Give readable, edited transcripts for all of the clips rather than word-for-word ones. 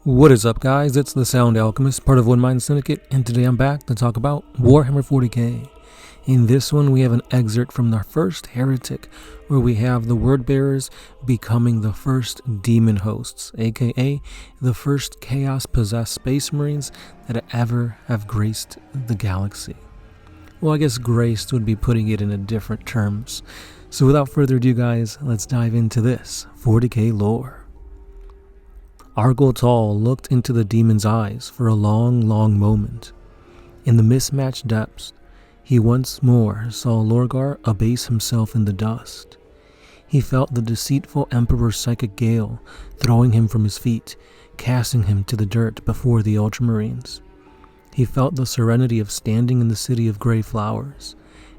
What is up, guys? It's the Sound Alchemist, part of One Mind Syndicate, and today I'm back to talk about Warhammer 40K. In this one, we have an excerpt from the first Heretic, where we have the Wordbearers becoming the first Demonhosts, aka the first Chaos-possessed Space Marines that ever have graced the galaxy. Well, I guess graced would be putting it in a different terms. So without further ado, guys, let's dive into this 40K lore. Argol looked into the demon's eyes for a long moment. In the mismatched depths, he once more saw Lorgar abase himself in the dust. He felt the deceitful Emperor's psychic gale throwing him from his feet, casting him to the dirt before the Ultramarines. He felt the serenity of standing in the city of grey flowers,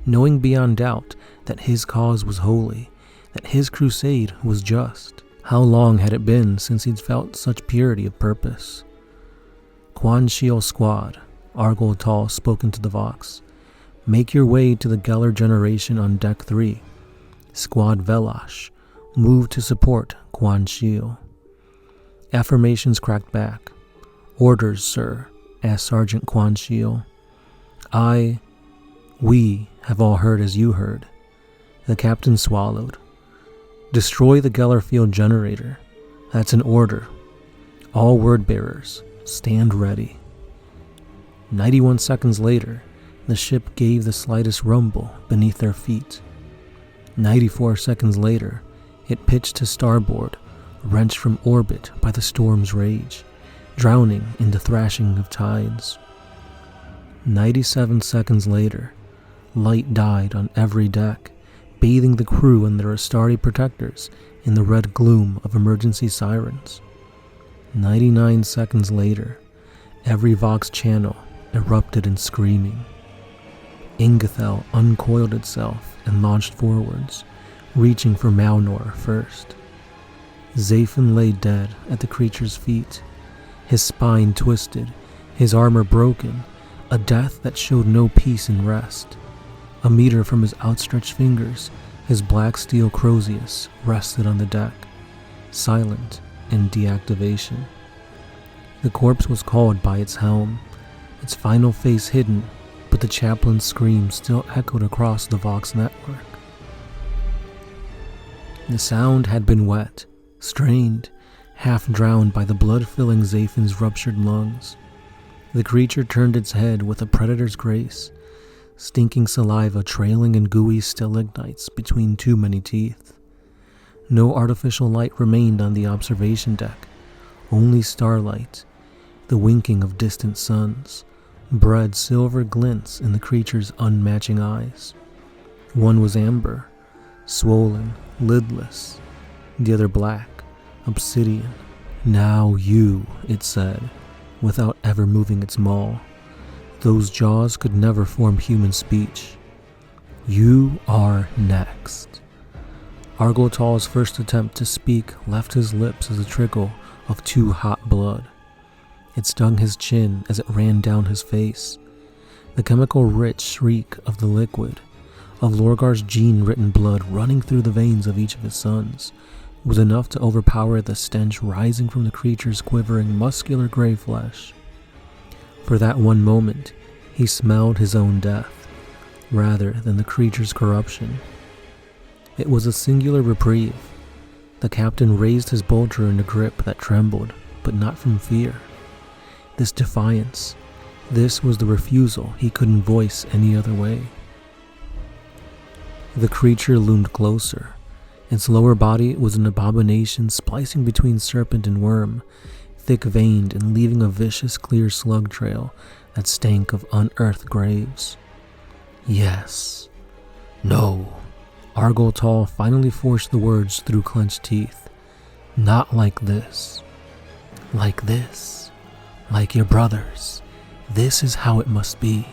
knowing beyond doubt that his cause was holy, that his crusade was just. How long had it been since he'd felt such purity of purpose? Quan Shiel Squad, Argol spoke into the Vox. Make your way to the Geller generation on Deck 3. Squad Velash, move to support Quan Shiel. Affirmations cracked back. Orders, sir, asked Sergeant Quan Shiel. We have all heard as you heard. The captain swallowed. Destroy the Geller field generator. That's an order. All word-bearers, stand ready. 91 seconds later, the ship gave the slightest rumble beneath their feet. 94 seconds later, it pitched to starboard, wrenched from orbit by the storm's rage, drowning in the thrashing of tides. 97 seconds later, light died on every deck, bathing the crew and their Astarte protectors in the red gloom of emergency sirens. 99 seconds later, every Vox channel erupted in screaming. Ingathel uncoiled itself and launched forwards, reaching for Malnor first. Zaphen lay dead at the creature's feet, his spine twisted, his armor broken, a death that showed no peace in rest. A meter from his outstretched fingers, his black steel Crozius rested on the deck, silent in deactivation. The corpse was called by its helm, its final face hidden, but the chaplain's scream still echoed across the Vox network. The sound had been wet, strained, half drowned by the blood-filling Zaphen's ruptured lungs. The creature turned its head with a predator's grace, stinking saliva trailing in gooey stalagmites between too many teeth. No artificial light remained on the observation deck, only starlight, the winking of distant suns, bred silver glints in the creature's unmatching eyes. One was amber, swollen, lidless, the other black, obsidian. Now you, it said, without ever moving its maw. Those jaws could never form human speech. You are next. Argol's first attempt to speak left his lips as a trickle of too hot blood. It stung his chin as it ran down his face. The chemical-rich shriek of the liquid, of Lorgar's gene-written blood running through the veins of each of his sons, was enough to overpower the stench rising from the creature's quivering, muscular gray flesh. For that one moment, he smelled his own death, rather than the creature's corruption. It was a singular reprieve. The captain raised his bolter in a grip that trembled, but not from fear. This defiance, this was the refusal he couldn't voice any other way. The creature loomed closer. Its lower body was an abomination splicing between serpent and worm, thick-veined and leaving a vicious clear slug trail that stank of unearthed graves. Yes. No. Argol finally forced the words through clenched teeth. Not like this. Like this. Like your brothers. This is how it must be.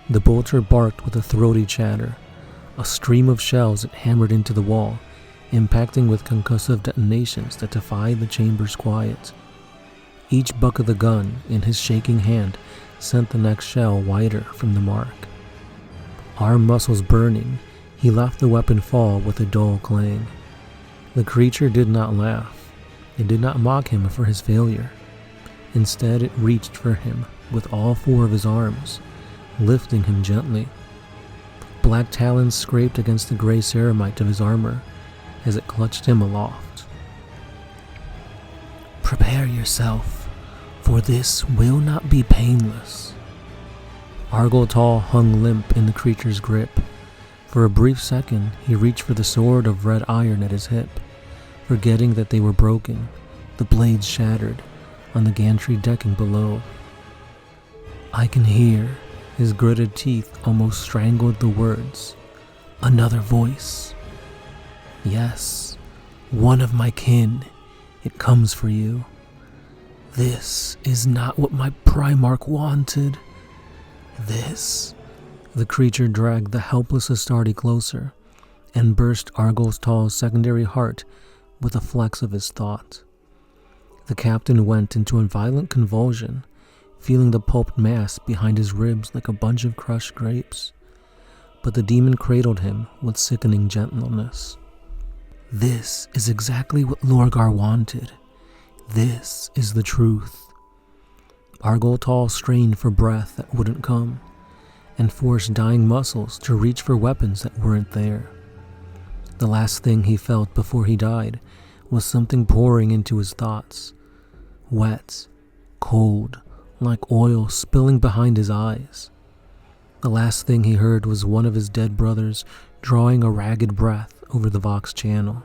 The bolter barked with a throaty chatter. A stream of shells it hammered into the wall, impacting with concussive detonations that defied the chamber's quiet. Each buck of the gun in his shaking hand sent the next shell wider from the mark. Arm muscles burning, he left the weapon fall with a dull clang. The creature did not laugh. It did not mock him for his failure. Instead, it reached for him with all 4 of his arms, lifting him gently. Black talons scraped against the gray ceramite of his armor as it clutched him aloft. "Prepare yourself, for this will not be painless." Argoltal hung limp in the creature's grip. For a brief second, he reached for the sword of red iron at his hip, forgetting that they were broken, the blades shattered, on the gantry decking below. I can hear, his gritted teeth almost strangled the words. Another voice. "Yes, one of my kin. It comes for you. This is not what my Primarch wanted. This." The creature dragged the helpless Astartes closer and burst Argoltal's secondary heart with a flex of his thought. The captain went into a violent convulsion, feeling the pulped mass behind his ribs like a bunch of crushed grapes. But the demon cradled him with sickening gentleness. "This is exactly what Lorgar wanted. This is the truth." Argoltal strained for breath that wouldn't come, and forced dying muscles to reach for weapons that weren't there. The last thing he felt before he died was something pouring into his thoughts. Wet, cold, like oil spilling behind his eyes. The last thing he heard was one of his dead brothers drawing a ragged breath over the Vox channel.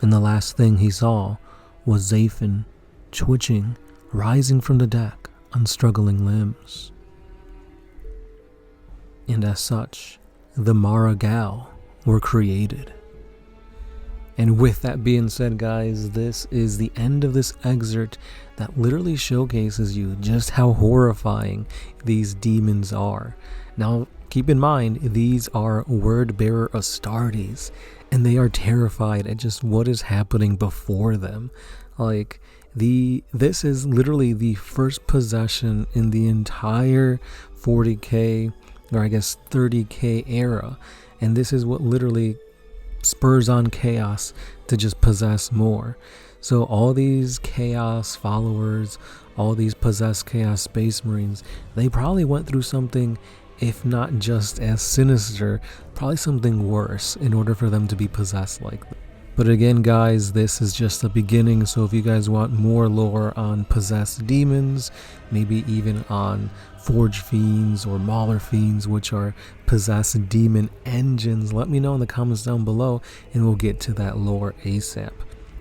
And the last thing he saw was Zafin, twitching, rising from the deck on struggling limbs. And as such, the Mara Gal were created. And with that being said, guys, this is the end of this excerpt that literally showcases you just how horrifying these demons are. Now, keep in mind, these are word-bearer Astartes, and they are terrified at just what is happening before them. Like, this is literally the first possession in the entire 40K, or I guess 30K era, and this is what literally spurs on chaos to just possess more. So all these chaos followers, all these possessed chaos space marines, they probably went through something, if not just as sinister, probably something worse in order for them to be possessed like that. But again, guys, this is just the beginning, so if you guys want more lore on possessed demons, maybe even on Forge Fiends or Mauler Fiends, which are possessed demon engines, let me know in the comments down below, and we'll get to that lore ASAP.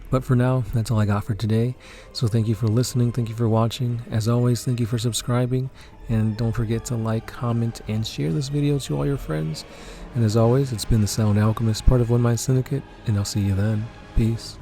But for now, that's all I got for today. So thank you for listening, thank you for watching. As always, thank you for subscribing, and don't forget to like, comment, and share this video to all your friends. And as always, it's been the Sound Alchemist, part of One Mind Syndicate, and I'll see you then. Peace.